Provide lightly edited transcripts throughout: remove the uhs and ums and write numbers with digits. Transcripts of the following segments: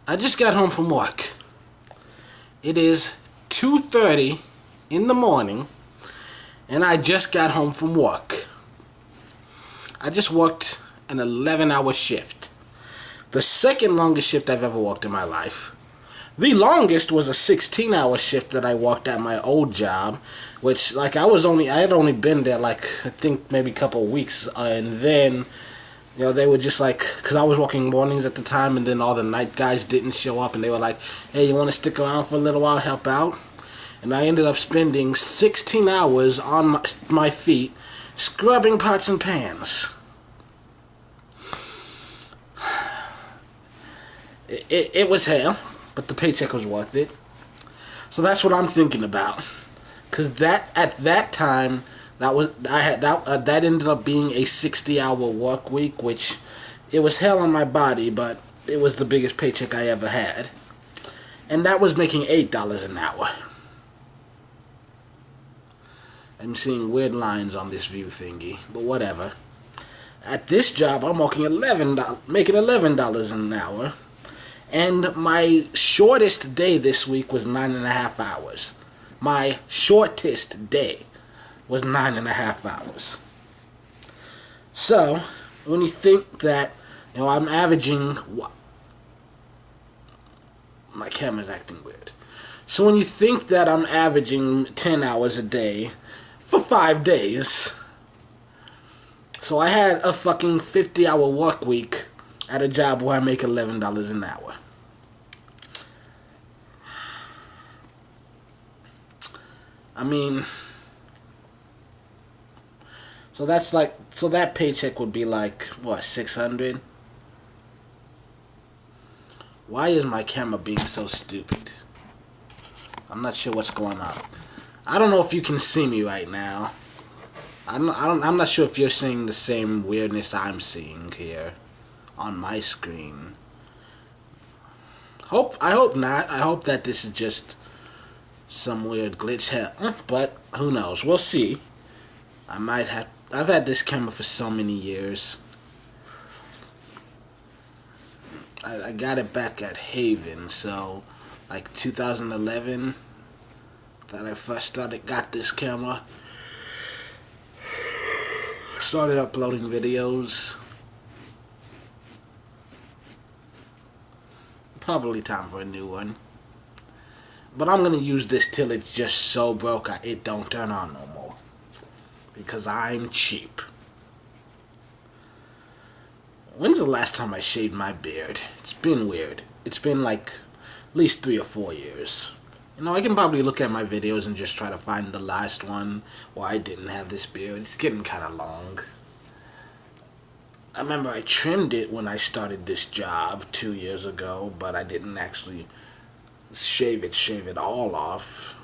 I just got home from work. It is 2:30 in the morning, and I just got home from work. I just worked an 11-hour shift. The second longest shift I've ever worked in my life. The longest was a 16-hour shift that I worked at my old job, which, I had only been there, I think maybe a couple of weeks, and then, they were just because I was working mornings at the time, and then all the night guys didn't show up, and they were like, hey, you want to stick around for a little while, help out? And I ended up spending 16 hours on my feet, scrubbing pots and pans. It was hell, but the paycheck was worth it. So that's what I'm thinking about. Cause at that time that ended up being a 60-hour work week, which it was hell on my body, but it was the biggest paycheck I ever had. And that was making $8 an hour. I'm seeing weird lines on this view thingy, but whatever. At this job, I'm making $11 an hour. And my shortest day this week was 9.5 hours. My shortest day was 9.5 hours. So, when you think that, I'm averaging... My camera's acting weird. So when you think that I'm averaging 10 hours a day for 5 days... So I had a fucking 50-hour work week at a job where I make $11 an hour. I mean, so that paycheck would be what, 600? Why is my camera being so stupid? I'm not sure what's going on. I don't know if you can see me right now. I'm not sure if you're seeing the same weirdness I'm seeing here on my screen. I hope not. I hope that this is just some weird glitch here, but who knows? We'll see. I've had this camera for so many years. I got it back at Haven, so 2011 that I first got this camera. Started uploading videos. Probably time for a new one. But I'm going to use this till it's just so broke it don't turn on no more. Because I'm cheap. When's the last time I shaved my beard? It's been weird. It's been at least 3 or 4 years. I can probably look at my videos and just try to find the last one where I didn't have this beard. It's getting kind of long. I remember I trimmed it when I started this job 2 years ago, but I didn't actually shave it all off.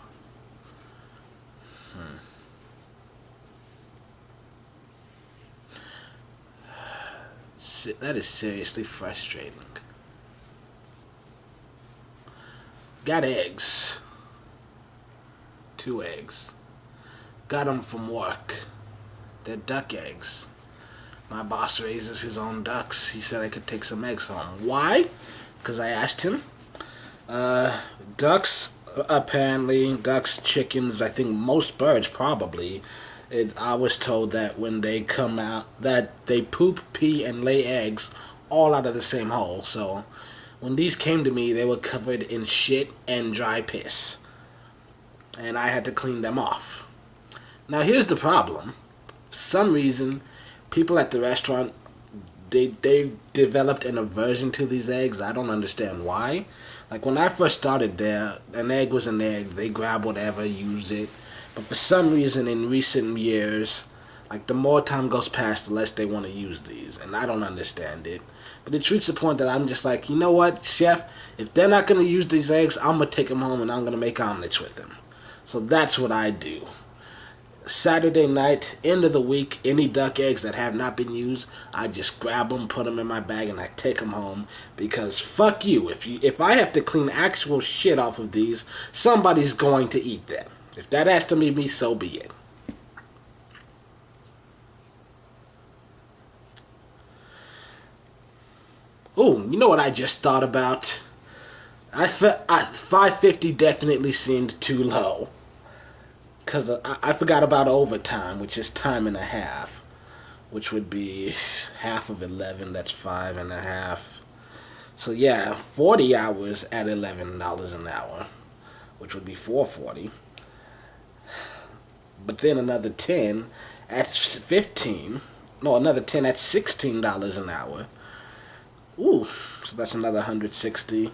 That is seriously frustrating. Got eggs. 2 eggs. Got them from work. They're duck eggs. My boss raises his own ducks. He said I could take some eggs home. Why? Because I asked him. Ducks, chickens, I think most birds probably. I was told that when they come out, that they poop, pee, and lay eggs all out of the same hole. So when these came to me, they were covered in shit and dry piss. And I had to clean them off. Now here's the problem. For some reason, people at the restaurant, they developed an aversion to these eggs. I don't understand why. When I first started there, an egg was an egg. They grab whatever, use it. But for some reason in recent years, the more time goes past, the less they want to use these. And I don't understand it. But it reached the point that I'm just you know what, chef? If they're not going to use these eggs, I'm going to take them home and I'm going to make omelets with them. So that's what I do. Saturday night, end of the week, any duck eggs that have not been used, I just grab them, put them in my bag, and I take them home. Because fuck you. If I have to clean actual shit off of these, somebody's going to eat them. If that has to be me, so be it. Oh, you know what I just thought about? $550 definitely seemed too low. Because I forgot about overtime, which is time and a half. Which would be half of 11, that's 5.5. So yeah, 40 hours at $11 an hour, which would be 440. But then another 10 at 15. No, another 10 at $16 an hour. Ooh, so that's another 160.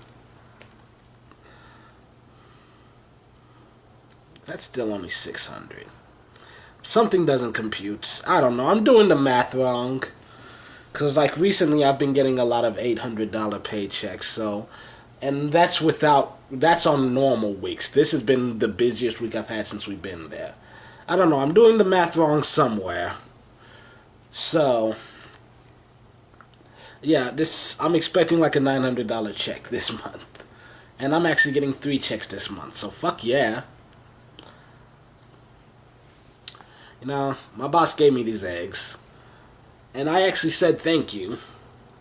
That's still only 600. Something doesn't compute. I don't know. I'm doing the math wrong. Because, like, recently I've been getting a lot of $800 paychecks, so... And that's on normal weeks. This has been the busiest week I've had since we've been there. I don't know. I'm doing the math wrong somewhere. So... Yeah, I'm expecting like a $900 check this month. And I'm actually getting 3 checks this month, so fuck yeah. You know, my boss gave me these eggs. And I actually said thank you.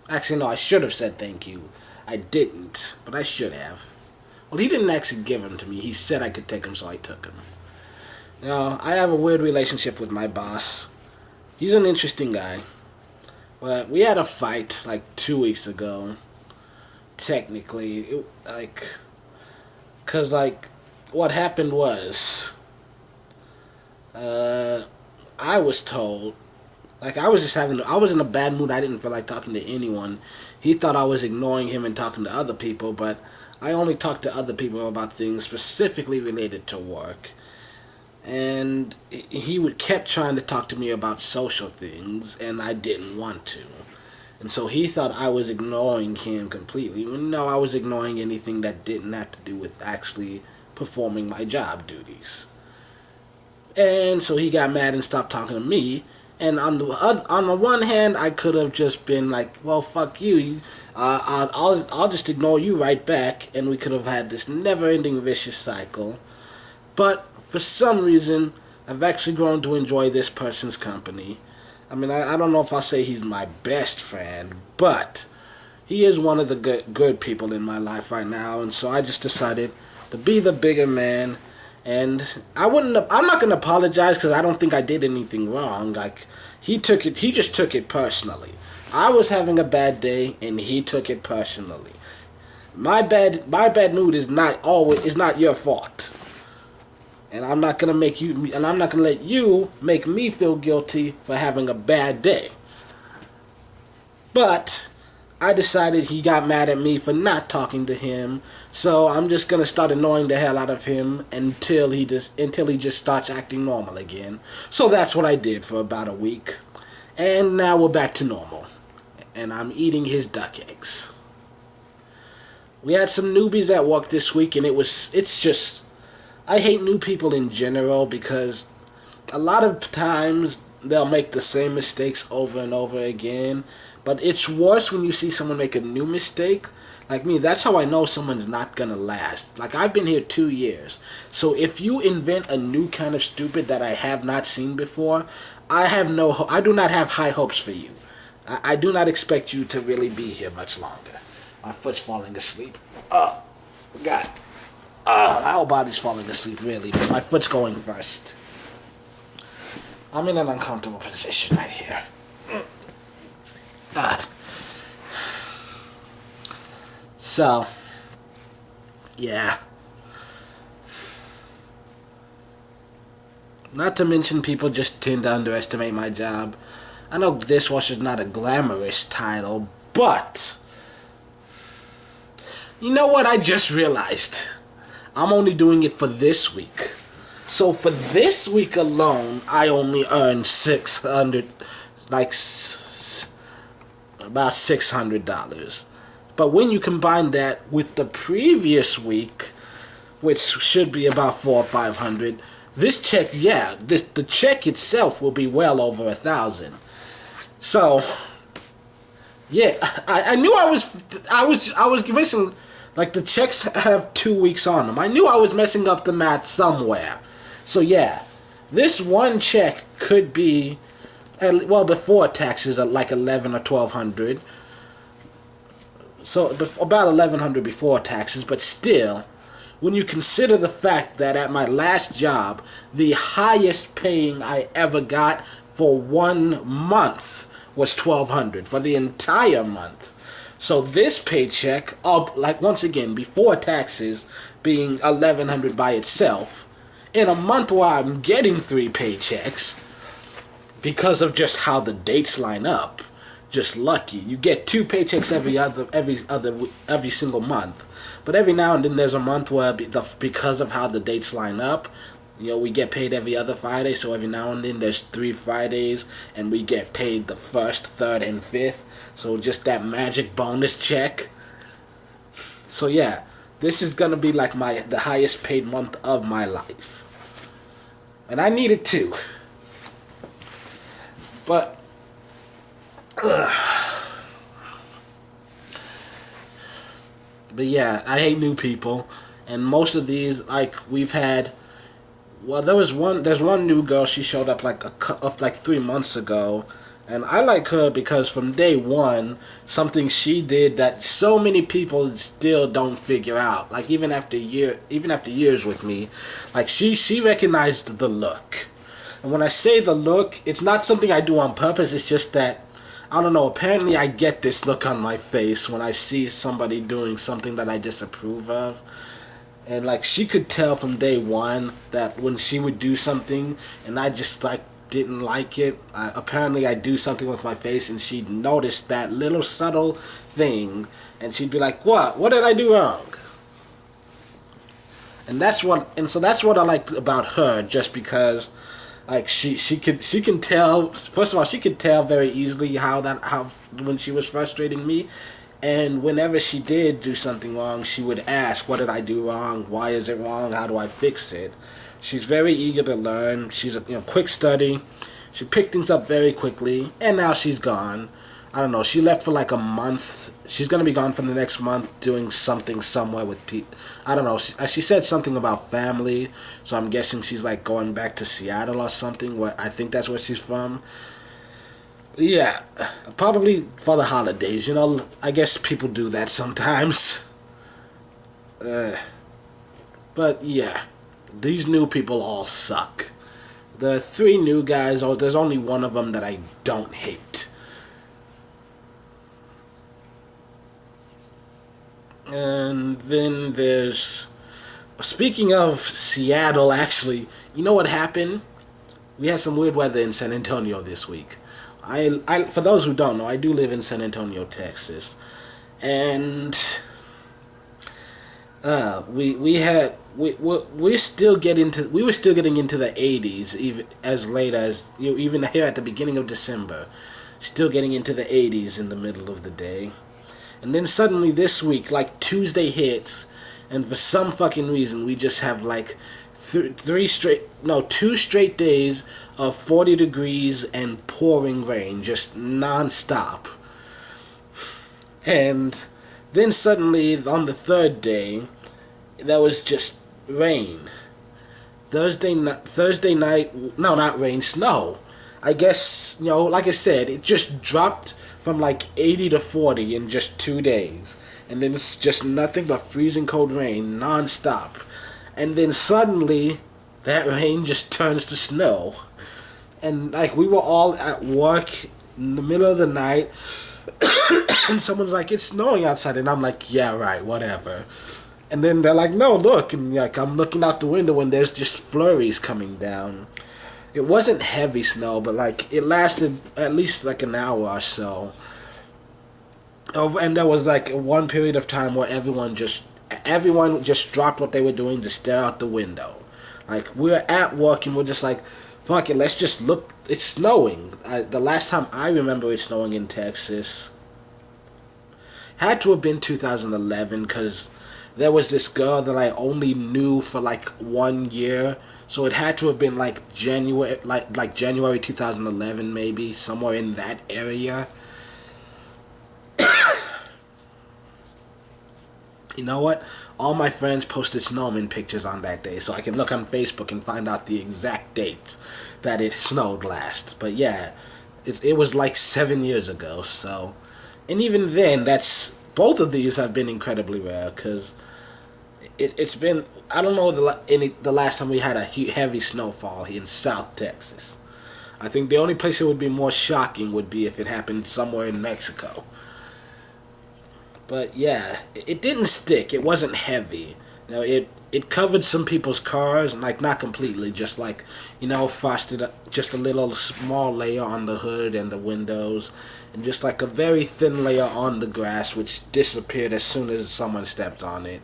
Actually, no, I should have said thank you. I didn't, but I should have. Well, he didn't actually give them to me. He said I could take them, so I took them. You know, I have a weird relationship with my boss. He's an interesting guy. But we had a fight, like, 2 weeks ago. Technically. Because, like, what happened was... I was told, like, I was in a bad mood. I didn't feel like talking to anyone. He thought I was ignoring him and talking to other people, but I only talked to other people about things specifically related to work. And kept trying to talk to me about social things, and I didn't want to. And so he thought I was ignoring him completely. No, I was ignoring anything that didn't have to do with actually performing my job duties. And so he got mad and stopped talking to me. And on the one hand, I could have just been like, well, fuck you. I'll just ignore you right back. And we could have had this never-ending vicious cycle. But for some reason, I've actually grown to enjoy this person's company. I mean, I don't know if I'll say he's my best friend, but he is one of the good people in my life right now. And so I just decided to be the bigger man. And I'm not going to apologize because I don't think I did anything wrong. Like, he just took it personally. I was having a bad day and he took it personally. My bad mood is not your fault. And I'm not going to let you make me feel guilty for having a bad day. But I decided he got mad at me for not talking to him, so I'm just gonna start annoying the hell out of him until he just starts acting normal again. So that's what I did for about a week, and now we're back to normal, and I'm eating his duck eggs. We had some newbies at work this week, and it's just, I hate new people in general because a lot of times they'll make the same mistakes over and over again. But it's worse when you see someone make a new mistake. Like me, that's how I know someone's not gonna last. Like, I've been here 2 years. So if you invent a new kind of stupid that I have not seen before, I do not have high hopes for you. I do not expect you to really be here much longer. My foot's falling asleep. Oh, God. My whole body's falling asleep, really, but my foot's going first. I'm in an uncomfortable position right here. So, yeah. Not to mention, people just tend to underestimate my job. I know dishwasher's not a glamorous title, but you know what I just realized? I'm only doing it for this week. So for this week alone, I only earned about $600. But when you combine that with the previous week, which should be about $400 or $500, this check, the check itself will be well over $1,000. So, yeah, I knew I was missing. Like, the checks have 2 weeks on them. I knew I was messing up the math somewhere. So yeah, this one check could be, well, before taxes, like $1,100 or $1,200. So about 1,100 before taxes, but still, when you consider the fact that at my last job, the highest paying I ever got for 1 month was 1,200 for the entire month. So this paycheck, like once again, before taxes, being 1,100 by itself, in a month where I'm getting 3 paychecks, because of just how the dates line up, just lucky. You get 2 paychecks every single month, but every now and then there's a month where because of how the dates line up, we get paid every other Friday. So every now and then there's 3 Fridays, and we get paid the first, third, and fifth. So just that magic bonus check. So yeah, this is gonna be like the highest paid month of my life, and I need it too. But yeah, I hate new people, and most of these, like, we've had. Well, there's one new girl. She showed up like 3 months ago, and I like her because from day one, something she did that so many people still don't figure out. Like even after years with me, like she recognized the look. And when I say the look, it's not something I do on purpose. It's just that, I don't know, apparently I get this look on my face when I see somebody doing something that I disapprove of. And like she could tell from day one that when she would do something and I just like didn't like it, apparently I do something with my face and she'd notice that little subtle thing and she'd be like, what did I do wrong? And so that's what I like about her, just because like she can tell. First of all, she could tell very easily how when she was frustrating me, and whenever she did do something wrong, she would ask, "What did I do wrong? Why is it wrong? How do I fix it?" She's very eager to learn. She's a quick study. She picked things up very quickly, and now she's gone. I don't know. She left for like a month. She's gonna be gone for the next month, doing something somewhere with people. I don't know. She said something about family, so I'm guessing she's like going back to Seattle or something. Where I think that's where she's from. Yeah, probably for the holidays. I guess people do that sometimes. But yeah, these new people all suck. The 3 new guys, there's only one of them that I don't hate. And then there's... Speaking of Seattle, actually, you know what happened? We had some weird weather in San Antonio this week. For those who don't know, I do live in San Antonio, Texas. And... we were still getting into the 80s, even as late as even here at the beginning of December, still getting into the 80s in the middle of the day, and then suddenly this week, like Tuesday hits, and for some fucking reason we just have like 2 straight days of 40 degrees and pouring rain, just non-stop, and then suddenly on the 3rd day, there was just rain. Thursday night, no, not rain, snow. I guess, like I said, it just dropped from like 80 to 40 in just 2 days. And then it's just nothing but freezing cold rain, non-stop. And then suddenly, that rain just turns to snow. And like, we were all at work in the middle of the night, and someone's like, "It's snowing outside," and I'm like, "Yeah, right, whatever." And then they're like, "No, look," and like I'm looking out the window and there's just flurries coming down. It wasn't heavy snow, but like it lasted at least like an hour or so. And there was like one period of time where everyone just dropped what they were doing to stare out the window. Like we were at work and we're just like, "Fuck it, let's just look. It's snowing." The last time I remember it snowing in Texas had to have been 2011, because there was this girl that I only knew for like 1 year, so it had to have been like January 2011, maybe somewhere in that area. You know what? All my friends posted snowman pictures on that day, so I can look on Facebook and find out the exact date that it snowed last. But yeah, it was like 7 years ago, so... And even then, that's both of these have been incredibly rare because it's been, I don't know the last time we had a heavy snowfall in South Texas. I think the only place it would be more shocking would be if it happened somewhere in Mexico. But yeah, it didn't stick. It wasn't heavy. It covered some people's cars, like not completely, just like, frosted just a little small layer on the hood and the windows, and just like a very thin layer on the grass, which disappeared as soon as someone stepped on it.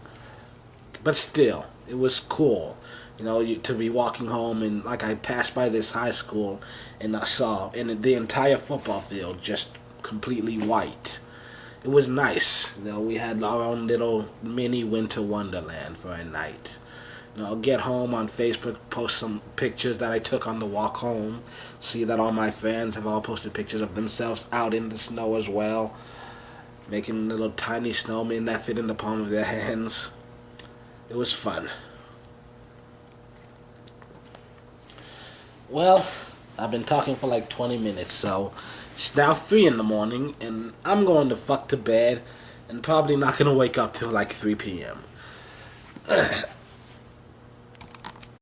But still, it was cool, to be walking home, and like I passed by this high school and I saw and the entire football field just completely white. It was nice. We had our own little mini winter wonderland for a night. I'll get home on Facebook, post some pictures that I took on the walk home. See that all my friends have all posted pictures of themselves out in the snow as well, making little tiny snowmen that fit in the palm of their hands. It was fun. Well, I've been talking for like 20 minutes, so it's now 3 in the morning, and I'm going to fuck to bed, and probably not going to wake up till like 3 p.m.